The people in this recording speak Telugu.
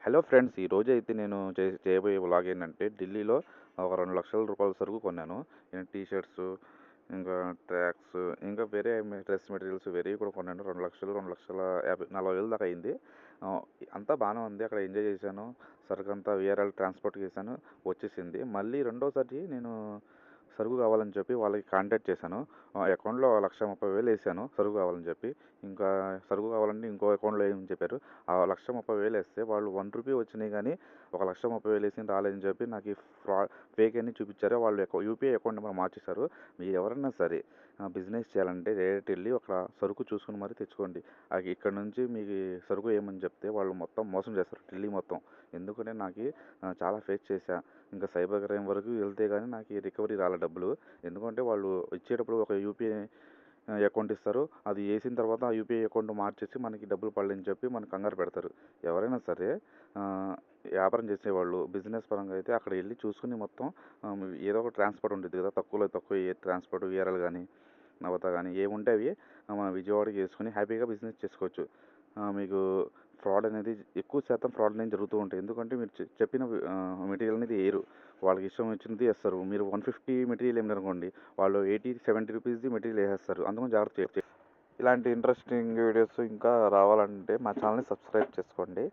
హలో ఫ్రెండ్స్, ఈరోజైతే నేను చేయబోయే వ్లాగ్ ఏంటంటే ఢిల్లీలో ఒక రూ. 2,00,000 సరుకు కొన్నాను. టీ షర్ట్స్, ఇంకా ట్రాక్స్, ఇంకా వేరే డ్రెస్ మెటీరియల్స్ వేరేవి కూడా కొన్నాను. 2,00,000, 2,50,000, 40,000 దాకా అయింది. ఆహ్, అంతా బాగానే ఉంది. అక్కడ ఎంజాయ్ చేశాను. సరుకంతా వీఆర్ఎల్ ట్రాన్స్‌పోర్ట్ చేశాను, వచ్చేసింది. మళ్ళీ రెండోసారి నేను సరుకు కావాలని చెప్పి వాళ్ళకి కాంటాక్ట్ చేశాను. అకౌంట్‌లో 1,30,000 ఏసాను సరుకు కావాలని చెప్పి. ఇంకా సరుకు కావాలంటే ఇంకో అకౌంట్‌లో ఏయమని చెప్పారు. ఆ 1,30,000 ఏస్తే వాళ్ళు రూ. 1 వచ్చినాయి కానీ, ఒక 1,30,000 ఏసింది రాలేదని చెప్పి నాకు ఈ ఫేక్ అని చూపించారు. వాళ్ళు యూపీఐ అకౌంట్ నెంబర్ మార్చేశారు. మీరు ఎవరైనా సరే బిజినెస్ చేయాలంటే డైరెక్ట్ వెళ్ళి ఒక సరుకు చూసుకుని మరీ తెచ్చుకోండి. ఇక్కడ నుంచి మీకు సరుకు ఏమని చెప్తే వాళ్ళు మొత్తం మోసం చేస్తారు ఢిల్లీ మొత్తం. ఎందుకంటే నాకు చాలా ఫేస్ చేశా. ఇంకా సైబర్ క్రైమ్ వరకు వెళ్తే కానీ నాకు ఈ రికవరీ రాలే డబ్బులు. ఎందుకంటే వాళ్ళు ఇచ్చేటప్పుడు ఒక యూపీఐ అకౌంట్ ఇస్తారు. అది వేసిన తర్వాత ఆ యూపీఐ అకౌంట్ మార్చేసి మనకి డబ్బులు పడలేదని చెప్పి మనకు కంగారు పెడతారు. ఎవరైనా సరే వ్యాపారం చేసేవాళ్ళు బిజినెస్ పరంగా అయితే అక్కడ వెళ్ళి చూసుకుని మొత్తం ఏదో ఒక ట్రాన్స్పోర్ట్ ఉంటుంది కదా, తక్కువలో తక్కువ ఏ ట్రాన్స్పోర్ట్ వీఆర్ఎల్ కానీ, నవత కానీ ఏముంటే అవి మన విజయవాడకి వేసుకుని హ్యాపీగా బిజినెస్ చేసుకోవచ్చు. మీకు ఫ్రాడ్ అనేది ఎక్కువ శాతం ఫ్రాడ్ అనేది జరుగుతూ ఉంటాయి. ఎందుకంటే మీరు చెప్పిన మెటీరియల్ అనేది వేయరు. వాళ్ళకి ఇష్టం వచ్చినది వేస్తారు. మీరు 150 మెటీరియల్ ఏమిటనుకోండి, వాళ్ళు 80, 70 రూపీస్ది మెటీరియల్ వేసేస్తారు. అందుకని జాగ్రత్త. ఇలాంటి ఇంట్రెస్టింగ్ వీడియోస్ ఇంకా రావాలంటే మా ఛానల్ని సబ్స్క్రైబ్ చేసుకోండి.